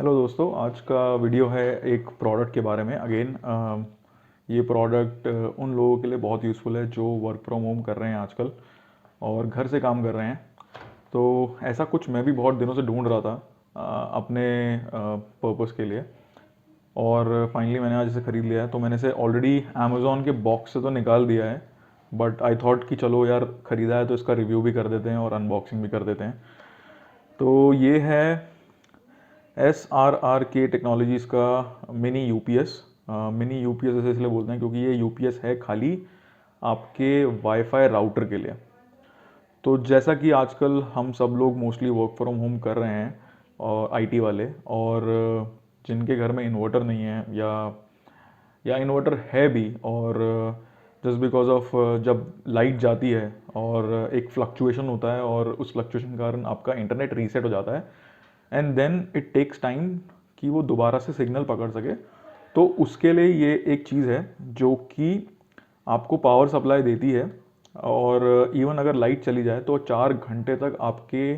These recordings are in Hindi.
हेलो दोस्तों, आज का वीडियो है एक प्रोडक्ट के बारे में। अगेन ये प्रोडक्ट उन लोगों के लिए बहुत यूज़फुल है जो वर्क फ्रॉम होम कर रहे हैं आजकल और घर से काम कर रहे हैं। तो ऐसा कुछ मैं भी बहुत दिनों से ढूंढ रहा था अपने पर्पस के लिए, और फाइनली मैंने आज इसे ख़रीद लिया है। तो मैंने इसे ऑलरेडी अमेज़ॉन के बॉक्स से तो निकाल दिया है, बट आई थॉट कि चलो यार, ख़रीदा है तो इसका रिव्यू भी कर देते हैं और अनबॉक्सिंग भी कर देते हैं। तो ये है SRRK टेक्नोलॉजीज़ का मिनी यूपीएस। मिनी यूपीएस ऐसे इसलिए बोलते हैं क्योंकि ये यूपीएस है खाली आपके वाईफाई राउटर के लिए। तो जैसा कि आजकल हम सब लोग मोस्टली वर्क फ्रॉम होम कर रहे हैं और आईटी वाले, और जिनके घर में इन्वर्टर नहीं है या इन्वर्टर है भी, और जस्ट बिकॉज ऑफ जब लाइट जाती है और एक फ्लक्चुएशन होता है और उस फ्लक्चुएशन के कारण आपका इंटरनेट रीसेट हो जाता है, and then it takes time कि वो दोबारा से सिग्नल पकड़ सके। तो उसके लिए ये एक चीज़ है जो कि आपको पावर सप्लाई देती है, और इवन अगर लाइट चली जाए तो 4 घंटे तक आपके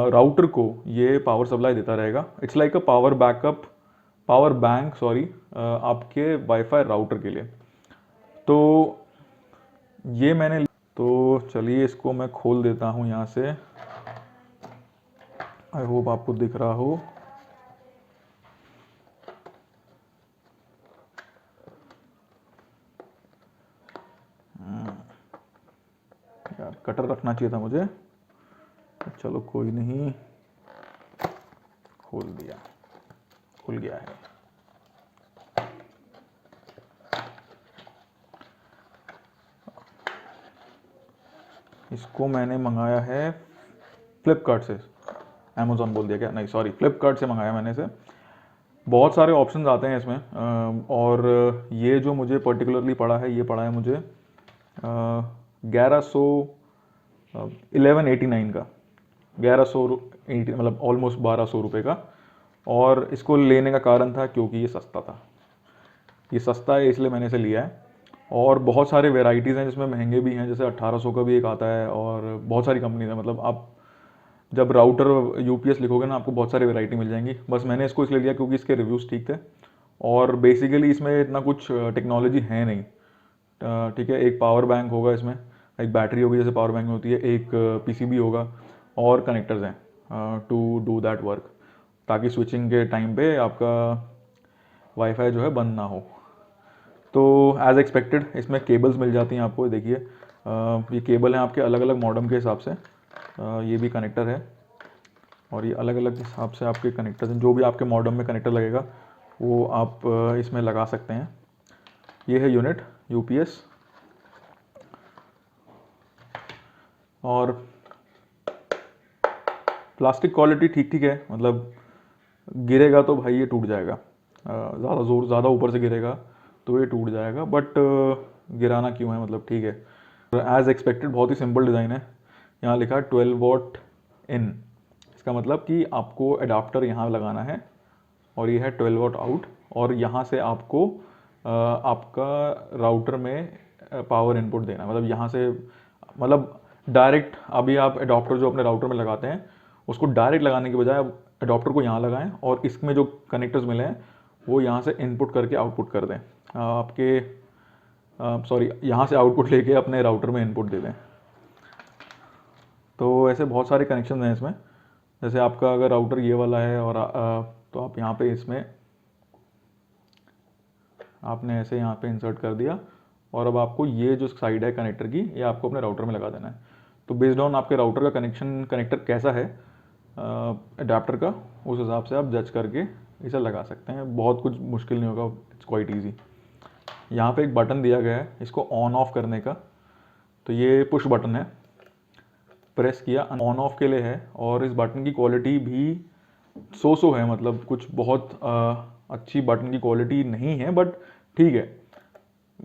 राउटर को ये पावर सप्लाई देता रहेगा। It's like a power bank sorry, आपके वाईफाई राउटर के लिए। तो ये मैंने तो चलिए इसको मैं खोल देता हूँ यहाँ से। आई होप आपको दिख रहा हो। यार, कटर रखना चाहिए था मुझे। चलो कोई नहीं, खोल दिया, खुल गया है। इसको मैंने मंगाया है फ्लिपकार्ट से। अमेज़ॉन बोल दिया क्या? नहीं सॉरी, फ्लिपकार्ट से मंगाया मैंने इसे। बहुत सारे ऑप्शंस आते हैं इसमें, और ये जो मुझे पर्टिकुलरली पड़ा है, ये पड़ा है मुझे 1189 का। 1180 मतलब ऑलमोस्ट 1200 रुपये का। और इसको लेने का कारण था क्योंकि ये सस्ता था। ये सस्ता है इसलिए मैंने इसे लिया है। और बहुत सारे वेराइटीज़ हैं जिसमें महंगे भी हैं, जैसे 1800 का भी एक आता है, और बहुत सारी कंपनीज है। मतलब आप जब राउटर यूपीएस लिखोगे ना, आपको बहुत सारी वैरायटी मिल जाएंगी। बस मैंने इसको इसलिए लिया क्योंकि इसके रिव्यूज़ ठीक थे, और बेसिकली इसमें इतना कुछ टेक्नोलॉजी है नहीं। ठीक है, एक पावर बैंक होगा इसमें, एक बैटरी होगी जैसे पावर बैंक में होती है, एक पीसीबी होगा, और कनेक्टर्स हैं टू डू दैट वर्क, ताकि स्विचिंग के टाइम पे आपका वाईफाई जो है बंद ना हो। तो एज़ एक्सपेक्टेड इसमें केबल्स मिल जाती हैं आपको। देखिए, ये केबल हैं आपके अलग अलग मॉडम के हिसाब से। ये भी कनेक्टर है, और ये अलग अलग हिसाब से आपके कनेक्टर हैं। जो भी आपके मॉडम में कनेक्टर लगेगा वो आप इसमें लगा सकते हैं। ये है यूनिट यूपीएस, और प्लास्टिक क्वालिटी ठीक ठीक है। मतलब गिरेगा तो भाई ये टूट जाएगा, ज़्यादा ऊपर से गिरेगा तो ये टूट जाएगा, बट गिराना क्यों है, मतलब ठीक है। एज़ एक्सपेक्टेड बहुत ही सिंपल डिज़ाइन है। यहाँ लिखा है 12 वॉट इन। इसका मतलब कि आपको अडाप्टर यहाँ लगाना है, और ये है 12 वॉट आउट, और यहाँ से आपको आपका राउटर में पावर इनपुट देना है। मतलब यहाँ से, मतलब डायरेक्ट अभी आप अडॉप्टर जो अपने राउटर में लगाते हैं उसको डायरेक्ट लगाने के बजाय आप अडॉप्टर को यहाँ लगाएं, और इसमें जो कनेक्टर्स मिले हैं वो यहाँ से इनपुट करके आउटपुट कर दें। आपके सॉरी, यहाँ से आउटपुट लेके अपने राउटर में इनपुट दे दें। तो ऐसे बहुत सारे कनेक्शन हैं इसमें। जैसे आपका अगर राउटर ये वाला है, और तो आप यहाँ पे इसमें आपने ऐसे यहाँ पे इंसर्ट कर दिया, और अब आपको ये जो साइड है कनेक्टर की, ये आपको अपने राउटर में लगा देना है। तो बेस्ड ऑन आपके राउटर का कनेक्टर कैसा है अडेप्टर का, उस हिसाब से आप जज करके इसे लगा सकते हैं। बहुत कुछ मुश्किल नहीं होगा, इट्स क्वाइट ईजी। यहाँ पे एक बटन दिया गया है इसको ऑन ऑफ करने का। तो ये पुश बटन है, प्रेस किया ऑन ऑफ के लिए है। और इस बटन की क्वालिटी भी सो है, मतलब कुछ बहुत अच्छी बटन की क्वालिटी नहीं है, बट ठीक है।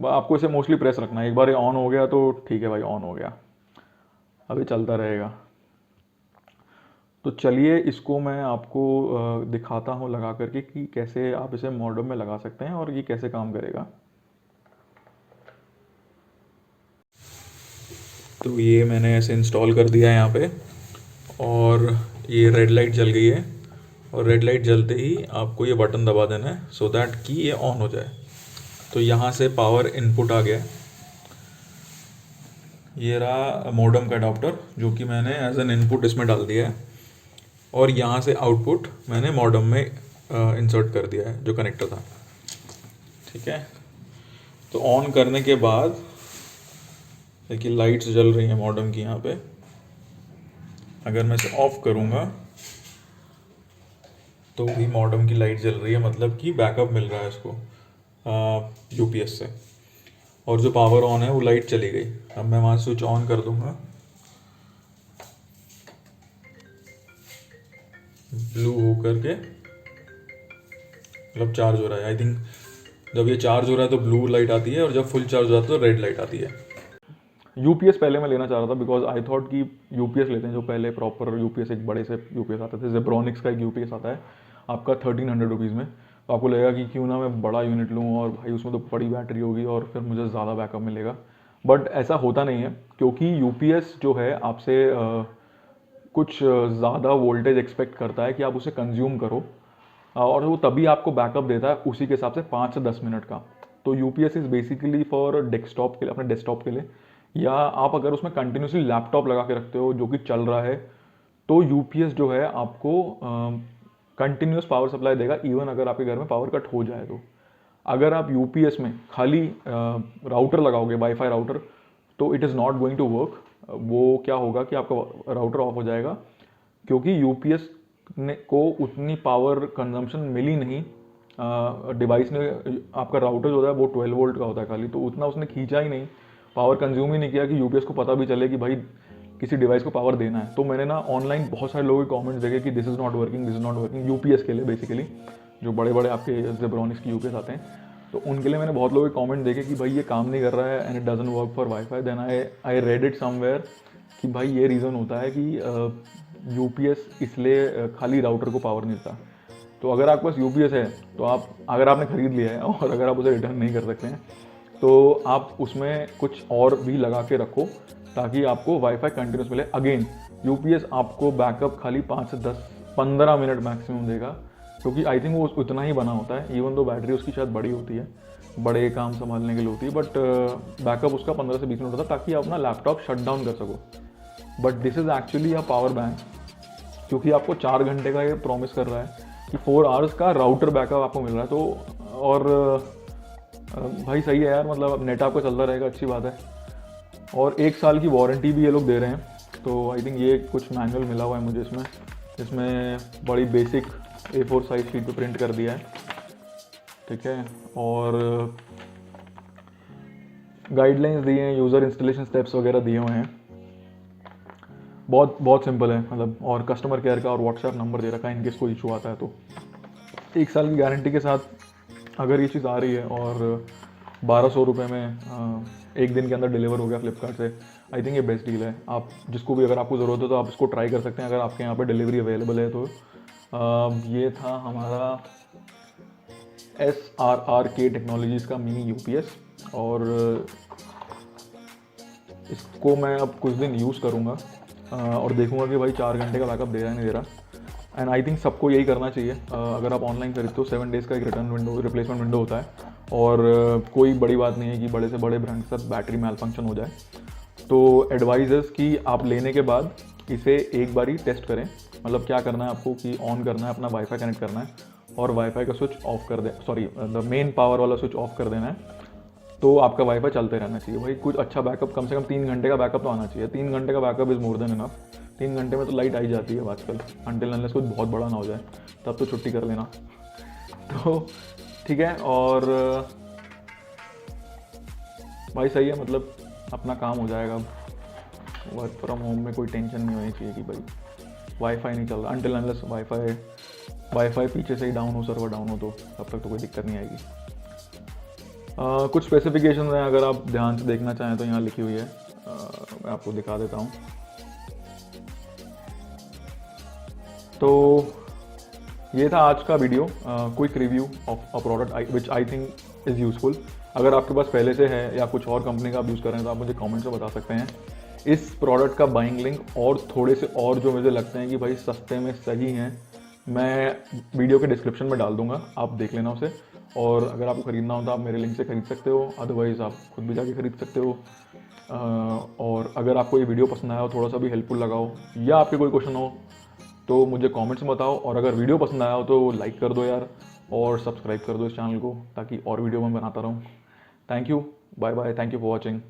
आपको इसे मोस्टली प्रेस रखना है। एक बार ये ऑन हो गया तो ठीक है भाई, ऑन हो गया, अभी चलता रहेगा। तो चलिए इसको मैं आपको दिखाता हूँ लगा करके कि कैसे आप इसे मॉडम में लगा सकते हैं और ये कैसे काम करेगा। तो ये मैंने ऐसे इंस्टॉल कर दिया है यहाँ पे, और ये रेड लाइट जल गई है, और रेड लाइट जलते ही आपको ये बटन दबा देना है सो दैट कि ये ऑन हो जाए। तो यहाँ से पावर इनपुट आ गया है। ये रहा मॉडेम का अडाप्टर जो कि मैंने एज एन इनपुट इसमें डाल दिया है, और यहाँ से आउटपुट मैंने मॉडेम में इंसर्ट कर दिया है जो कनेक्टर था। ठीक है, तो ऑन करने के बाद देखिए लाइट्स जल रही हैं मॉडेम की यहाँ पे। अगर मैं इसे ऑफ करूँगा तो भी मॉडेम की लाइट जल रही है, मतलब कि बैकअप मिल रहा है इसको यूपीएस से। और जो पावर ऑन है वो लाइट चली गई। अब मैं वहाँ स्विच ऑन कर दूंगा, ब्लू हो करके मतलब चार्ज हो रहा है। आई थिंक जब ये चार्ज हो रहा है तो ब्लू लाइट आती है, और जब फुल चार्ज हो जाता है तो रेड लाइट आती है। यूपीएस पहले मैं लेना चाह रहा था बिकॉज आई थॉट कि यूपीएस लेते हैं जो पहले प्रॉपर यूपीएस, एक बड़े से यूपीएस आते थे। जेब्रॉनिक्स का एक यूपीएस आता है आपका 1300 रुपीज़ में। तो आपको लगेगा कि क्यों ना मैं बड़ा यूनिट लूँ, और भाई उसमें तो बड़ी बैटरी होगी और फिर मुझे ज़्यादा बैकअप मिलेगा। बट ऐसा होता नहीं है, क्योंकि यूपीएस जो है आपसे कुछ ज़्यादा वोल्टेज एक्सपेक्ट करता है कि आप उसे कंज्यूम करो, और वो तभी आपको बैकअप देता है उसी के हिसाब से 5 से 10 मिनट का। तो UPS is basically for desktop के लिए, अपने डेस्कटॉप के लिए, या आप अगर उसमें कंटिन्यूसली लैपटॉप लगा के रखते हो जो कि चल रहा है, तो यूपीएस जो है आपको कंटिन्यूस पावर सप्लाई देगा इवन अगर आपके घर में पावर कट हो जाए तो। अगर आप यूपीएस में खाली राउटर लगाओगे, वाईफाई राउटर, तो it is not going to work. वो क्या होगा कि आपका राउटर ऑफ हो जाएगा, क्योंकि यूपीएस ने को उतनी पावर कंजम्पशन मिली नहीं। डिवाइस ने, आपका राउटर जो होता है वो 12 वोल्ट का होता है खाली, तो उतना उसने खींचा ही नहीं, पावर कंज्यूम ही नहीं किया कि यूपीएस को पता भी चले कि भाई किसी डिवाइस को पावर देना है। तो मैंने ना ऑनलाइन बहुत सारे लोगों के कमेंट्स देखे कि this is not working, this is not working, UPS के लिए बेसिकली, जो बड़े बड़े आपके जेब्रॉनिक्स की यूपीएस आते हैं, तो उनके लिए मैंने बहुत लोगों के कमेंट देखे कि भाई ये काम नहीं कर रहा है and it doesn't work for WiFi. Then I read it somewhere कि भाई ये रीज़न होता है कि यूपीएस इसलिए खाली राउटर को पावर नहीं देता। तो अगर आपके पास यूपीएस है तो आप, अगर आपने ख़रीद लिया है और अगर आप उसे रिटर्न नहीं कर सकते हैं, तो आप उसमें कुछ और भी लगा के रखो ताकि आपको वाईफाई कंटिन्यूस मिले। अगेन यूपीएस आपको बैकअप खाली 5 से 10-15 मिनट मैक्सिमम देगा, क्योंकि आई थिंक वो उतना ही बना होता है, इवन दो बैटरी उसकी शायद बड़ी होती है, बड़े काम संभालने के लिए होती है, बट बैकअप उसका 15 से 20 मिनट होता है ताकि आप अपना लैपटॉप शट डाउन कर सको। But this is actually a power bank, क्योंकि आपको 4 घंटे का ये प्रॉमिस कर रहा है कि 4 आवर्स का राउटर बैकअप आपको मिल रहा है। तो और भाई सही है यार, मतलब नेट आपका चलता रहेगा, अच्छी बात है। और 1 साल की वारंटी भी ये लोग दे रहे हैं। तो आई थिंक ये कुछ मैनुअल मिला हुआ है मुझे इसमें बड़ी बेसिक A4 साइज शीट पे प्रिंट कर दिया है, ठीक है। और गाइडलाइंस दिए हैं, यूज़र इंस्टॉलेशन स्टेप्स वगैरह दिए हुए हैं। बहुत बहुत सिंपल है मतलब, और कस्टमर केयर का और व्हाट्सएप नंबर दे रखा है इनकेस कोई इशू आता है तो। 1 साल की गारंटी के साथ अगर ये चीज़ आ रही है और 1200 रुपये में 1 दिन के अंदर डिलीवर हो गया फ्लिपकार्ट से, आई थिंक ये बेस्ट डील है। आप जिसको भी अगर आपको ज़रूरत है तो आप इसको ट्राई कर सकते हैं अगर आपके यहाँ पे डिलीवरी अवेलेबल है तो। ये था हमारा SRRK टेक्नोलॉजीज़ का मिनी यूपीएस, और इसको मैं अब कुछ दिन यूज़ करूँगा और देखूँगा कि भाई 4 घंटे का बैकअप दे रहा है नहीं दे रहा। एंड आई थिंक सबको यही करना चाहिए। अगर आप ऑनलाइन खरीदते हो 7 डेज़ का एक रिटर्न विंडो, रिप्लेसमेंट विंडो होता है, और कोई बड़ी बात नहीं है कि बड़े से बड़े ब्रांड के साथ बैटरी में फंक्शन हो जाए। तो एडवाइजर्स कि आप लेने के बाद इसे एक बार ही टेस्ट करें। मतलब क्या करना है आपको कि ऑन करना है, अपना वाईफाई कनेक्ट करना है और वाईफाई का स्विच ऑफ कर दे, सॉरी द मेन पावर वाला स्विच ऑफ कर देना है, तो आपका वाईफाई चलते रहना चाहिए। भाई कुछ अच्छा बैकअप, कम से कम 3 घंटे का बैकअप तो आना चाहिए। 3 घंटे का backup is more than enough. 3 घंटे में तो लाइट आई जाती है आजकल, अनटिल अनलेस कुछ बहुत बड़ा ना हो जाए, तब तो छुट्टी कर लेना। तो ठीक है, और भाई सही है, मतलब अपना काम हो जाएगा। वर्क फ्रॉम होम में कोई टेंशन नहीं होनी चाहिए कि भाई वाईफाई नहीं चल रहा, अनटिल अनलेस वाईफाई पीछे से ही डाउन हो, सर्वर डाउन हो, तो तब तक तो कोई दिक्कत नहीं आएगी। कुछ स्पेसिफिकेशन हैं, अगर आप ध्यान से देखना चाहें तो यहाँ लिखी हुई है, मैं आपको दिखा देता हूँ। तो ये था आज का video, quick review of a product which I think is useful. अगर आपके पास पहले से है या कुछ और कंपनी का आप यूज़ कर रहे हैं तो आप मुझे कमेंट्स में बता सकते हैं। इस प्रोडक्ट का बाइंग लिंक और थोड़े से और जो मुझे लगते हैं कि भाई सस्ते में सही हैं, मैं वीडियो के डिस्क्रिप्शन में डाल दूंगा, आप देख लेना उसे। और अगर आपको ख़रीदना हो तो आप मेरे लिंक से ख़रीद सकते हो, अदरवाइज़ आप खुद भी जाके ख़रीद सकते हो। और अगर आपको ये वीडियो पसंद आया हो, थोड़ा सा भी हेल्पफुल लगा हो, या आपके कोई क्वेश्चन हो तो मुझे कमेंट्स में बताओ। और अगर वीडियो पसंद आया हो तो लाइक कर दो यार, और सब्सक्राइब कर दो इस चैनल को, ताकि और वीडियो मैं बनाता रहूँ। Thank you, bye bye, thank you for watching.